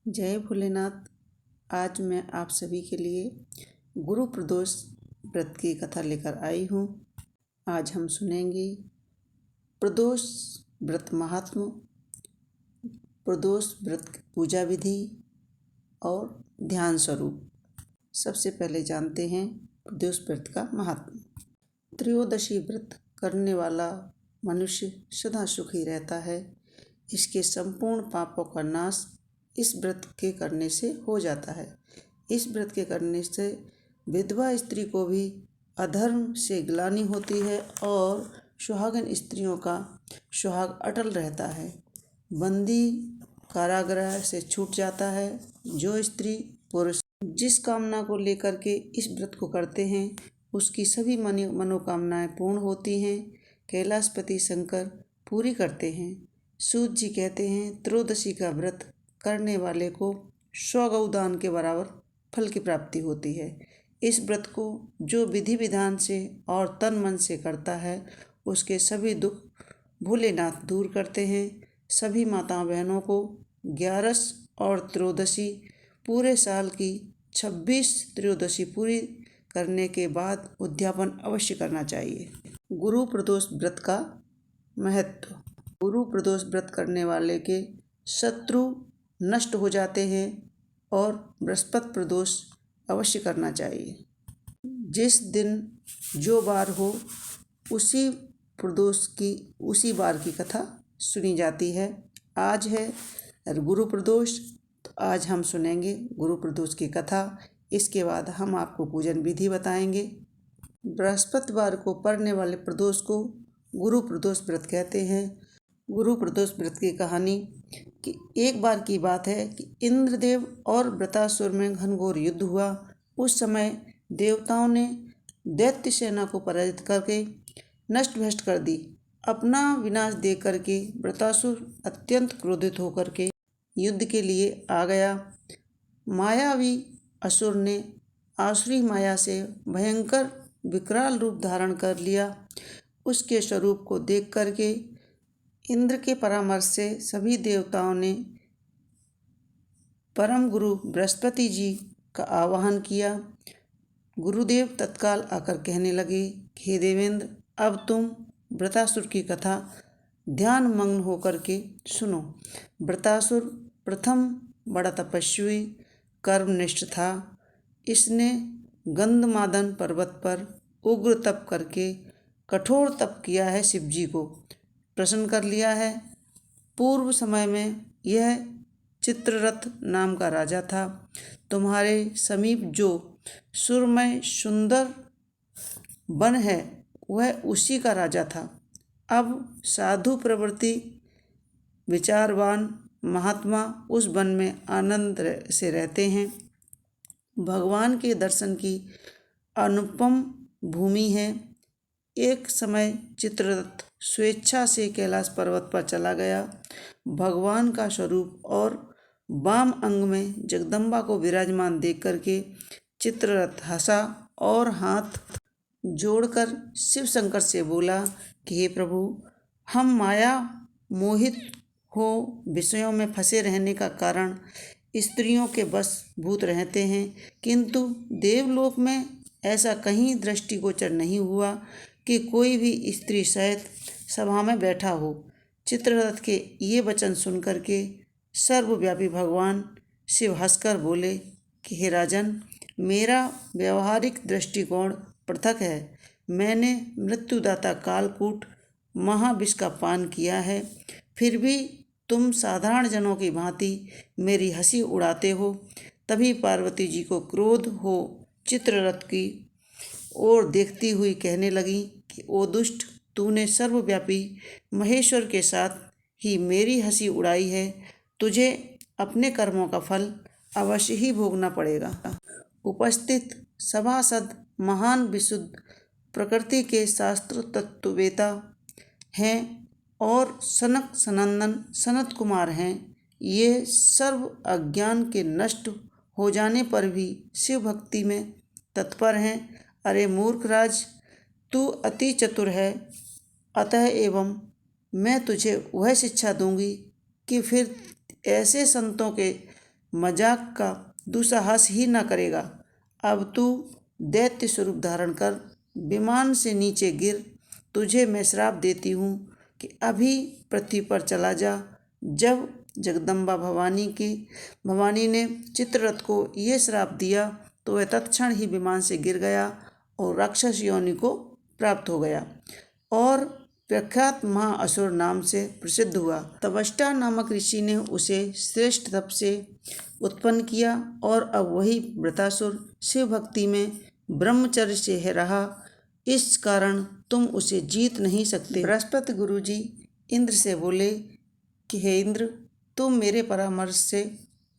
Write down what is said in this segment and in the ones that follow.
जय भोलेनाथ। आज मैं आप सभी के लिए गुरु प्रदोष व्रत की कथा लेकर आई हूँ। आज हम सुनेंगे प्रदोष व्रत महात्म, प्रदोष व्रत की पूजा विधि और ध्यान स्वरूप। सबसे पहले जानते हैं प्रदोष व्रत का महात्म। त्रयोदशी व्रत करने वाला मनुष्य सदा सुखी रहता है। इसके संपूर्ण पापों का नाश इस व्रत के करने से हो जाता है। इस व्रत के करने से विधवा स्त्री को भी अधर्म से ग्लानि होती है और सुहागन स्त्रियों का सुहाग अटल रहता है। बंदी कारागृह से छूट जाता है। जो स्त्री पुरुष जिस कामना को लेकर के इस व्रत को करते हैं उसकी सभी मनोकामनाएं पूर्ण होती हैं। कैलाशपति शंकर पूरी करते हैं। सूत जी कहते हैं त्रयोदशी का व्रत करने वाले को 100 गौदान के बराबर फल की प्राप्ति होती है। इस व्रत को जो विधि विधान से और तन मन से करता है उसके सभी दुख भोलेनाथ दूर करते हैं। सभी माताओं बहनों को 11 और त्रयोदशी पूरे साल की 26 त्रयोदशी पूरी करने के बाद उद्यापन अवश्य करना चाहिए। गुरु प्रदोष व्रत का महत्व। गुरु प्रदोष व्रत करने वाले के शत्रु नष्ट हो जाते हैं और बृहस्पति प्रदोष अवश्य करना चाहिए। जिस दिन जो बार हो उसी प्रदोष की उसी बार की कथा सुनी जाती है। आज है गुरु प्रदोष, तो आज हम सुनेंगे गुरु प्रदोष की कथा। इसके बाद हम आपको पूजन विधि बताएंगे। बृहस्पतिवार को पड़ने वाले प्रदोष को गुरु प्रदोष व्रत कहते हैं। गुरु प्रदोष व्रत की कहानी कि एक बार की बात है कि इंद्रदेव और वृत्रासुर में घनघोर युद्ध हुआ। उस समय देवताओं ने दैत्य सेना को पराजित करके नष्ट भ्रष्ट कर दी। अपना विनाश देख करके वृत्रासुर अत्यंत क्रोधित होकर के युद्ध के लिए आ गया। मायावी असुर ने आसुरी माया से भयंकर विकराल रूप धारण कर लिया। उसके स्वरूप को देख करके इंद्र के परामर्श से सभी देवताओं ने परम गुरु बृहस्पति जी का आवाहन किया। गुरुदेव तत्काल आकर कहने लगे, हे देवेंद्र, अब तुम वृत्रासुर की कथा ध्यान मग्न होकर के सुनो। वृत्रासुर प्रथम बड़ा तपस्वी कर्मनिष्ठ था। इसने गंधमादन पर्वत पर उग्र तप करके कठोर तप किया है। शिव जी को प्रसन्न कर लिया है। पूर्व समय में यह चित्ररथ नाम का राजा था। तुम्हारे समीप जो सुरमय सुंदर वन है वह उसी का राजा था। अब साधु प्रवृत्ति विचारवान महात्मा उस वन में आनंद से रहते हैं। भगवान के दर्शन की अनुपम भूमि है। एक समय चित्ररथ स्वेच्छा से कैलाश पर्वत पर चला गया। भगवान का स्वरूप और वाम अंग में जगदम्बा को विराजमान देख करके चित्ररथ हंसा और हाथ जोड़कर शिव शंकर से बोला कि हे प्रभु, हम माया मोहित हो विषयों में फंसे रहने का कारण स्त्रियों के वशभूत रहते हैं, किंतु देवलोक में ऐसा कहीं दृष्टिगोचर नहीं हुआ कि कोई भी स्त्री सहित सभा में बैठा हो। चित्ररथ के ये वचन सुनकर के सर्वव्यापी भगवान शिव हंसकर बोले कि हे राजन, मेरा व्यवहारिक दृष्टिकोण पृथक है। मैंने मृत्युदाता कालकूट महाविष का पान किया है, फिर भी तुम साधारण जनों की भांति मेरी हंसी उड़ाते हो। तभी पार्वती जी को क्रोध हो चित्ररथ की ओर देखती हुई कहने लगी कि ओ दुष्ट, तूने सर्वव्यापी महेश्वर के साथ ही मेरी हंसी उड़ाई है। तुझे अपने कर्मों का फल अवश्य ही भोगना पड़ेगा। उपस्थित सभासद महान विशुद्ध प्रकृति के शास्त्र तत्ववेता हैं और सनक सनंदन सनत कुमार हैं। ये सर्व अज्ञान के नष्ट हो जाने पर भी शिव भक्ति में तत्पर हैं। अरे मूर्खराज, तू अति चतुर है, अतः एवं मैं तुझे वह शिक्षा दूंगी कि फिर ऐसे संतों के मजाक का दुस्साहस ही न करेगा। अब तू दैत्य स्वरूप धारण कर विमान से नीचे गिर। तुझे मैं श्राप देती हूँ कि अभी पृथ्वी पर चला जा। जब जगदम्बा भवानी ने चित्ररथ को यह श्राप दिया तो वह तत्क्षण ही विमान से गिर गया और राक्षस योनि को प्राप्त हो गया और प्रख्यात महाअसुर नाम से प्रसिद्ध हुआ। तवष्टा नामक ऋषि ने उसे श्रेष्ठ तप से उत्पन्न किया और अब वही वृत्रासुर शिव भक्ति में ब्रह्मचर्य से रहा। इस कारण तुम उसे जीत नहीं सकते। बृहस्पति गुरुजी इंद्र से बोले कि हे इंद्र, तुम मेरे परामर्श से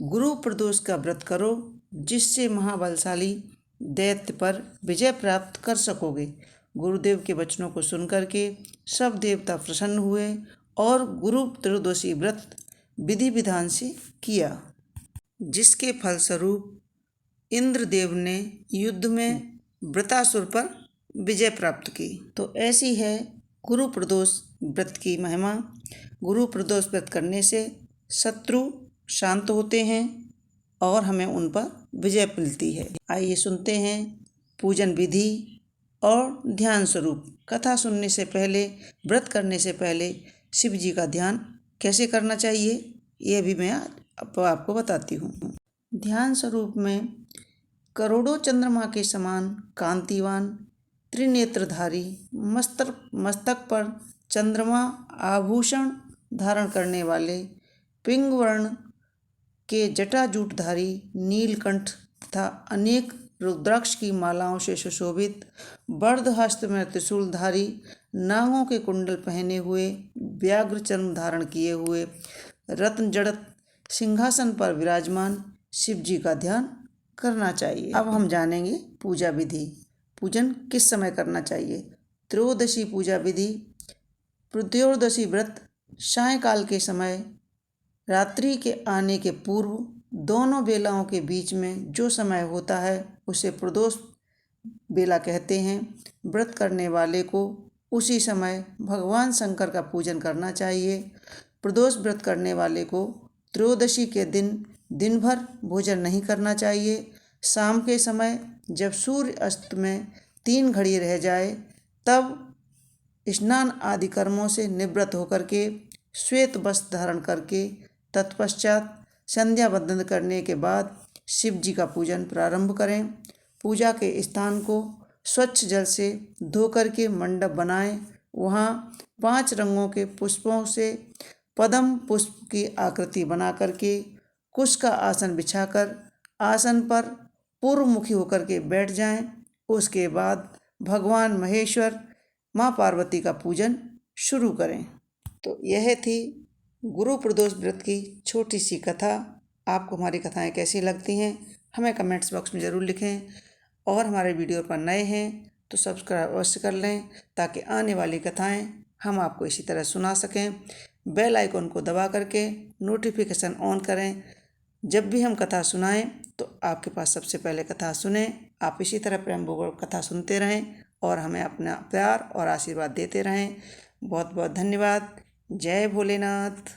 गुरु प्रदोष का व्रत करो, जिससे महाबलशाली दैत्य पर विजय प्राप्त कर सकोगे। गुरुदेव के वचनों को सुनकर के सब देवता प्रसन्न हुए और गुरु त्रयोदशी व्रत विधि विधान से किया, जिसके फलस्वरूप इंद्रदेव ने युद्ध में वृत्रासुर पर विजय प्राप्त की। तो ऐसी है गुरु प्रदोष व्रत की महिमा। गुरु प्रदोष व्रत करने से शत्रु शांत होते हैं और हमें उन पर विजय मिलती है। आइए सुनते हैं पूजन विधि और ध्यान स्वरूप। कथा सुनने से पहले, व्रत करने से पहले शिव जी का ध्यान कैसे करना चाहिए, यह भी मैं आपको बताती हूँ। ध्यान स्वरूप में करोड़ों चंद्रमा के समान कांतिवान त्रिनेत्रधारी मस्तक पर चंद्रमा आभूषण धारण करने वाले पिंग वर्ण के जटाजूटधारी नीलकंठ तथा अनेक रुद्राक्ष की मालाओं से सुशोभित बर्धहस्त में त्रिशूलधारी नागों के कुंडल पहने हुए व्याघ्र चर्म धारण किए हुए रत्न जड़त सिंहासन पर विराजमान शिव जी का ध्यान करना चाहिए। अब हम जानेंगे पूजा विधि। पूजन किस समय करना चाहिए। त्रयोदशी पूजा विधि। त्रयोदशी व्रत सायंकाल के समय रात्रि के आने के पूर्व दोनों बेलाओं के बीच में जो समय होता है उसे प्रदोष बेला कहते हैं। व्रत करने वाले को उसी समय भगवान शंकर का पूजन करना चाहिए। प्रदोष व्रत करने वाले को त्रयोदशी के दिन भर भोजन नहीं करना चाहिए। शाम के समय जब सूर्य अस्त में 3 घड़ी रह जाए तब स्नान आदि कर्मों से निवृत्त होकर के श्वेत वस्त्र धारण करके तत्पश्चात संध्या वंदन करने के बाद शिव जी का पूजन प्रारंभ करें। पूजा के स्थान को स्वच्छ जल से धो करके मंडप बनाएं। वहाँ 5 रंगों के पुष्पों से पद्म पुष्प की आकृति बना करके कुश का आसन बिछाकर आसन पर पूर्वमुखी होकर के बैठ जाएं। उसके बाद भगवान महेश्वर माँ पार्वती का पूजन शुरू करें। तो यह थी गुरु प्रदोष व्रत की छोटी सी कथा। आपको हमारी कथाएं कैसी लगती हैं हमें कमेंट्स बॉक्स में ज़रूर लिखें और हमारे वीडियो पर नए हैं तो सब्सक्राइब अवश्य कर लें ताकि आने वाली कथाएं हम आपको इसी तरह सुना सकें। बेल आइकन को दबा करके नोटिफिकेशन ऑन करें। जब भी हम कथा सुनाएं तो आपके पास सबसे पहले कथा सुने। आप इसी तरह प्रेमपूर्वक कथा सुनते रहें और हमें अपना प्यार और आशीर्वाद देते रहें। बहुत बहुत धन्यवाद। जय भोलेनाथ।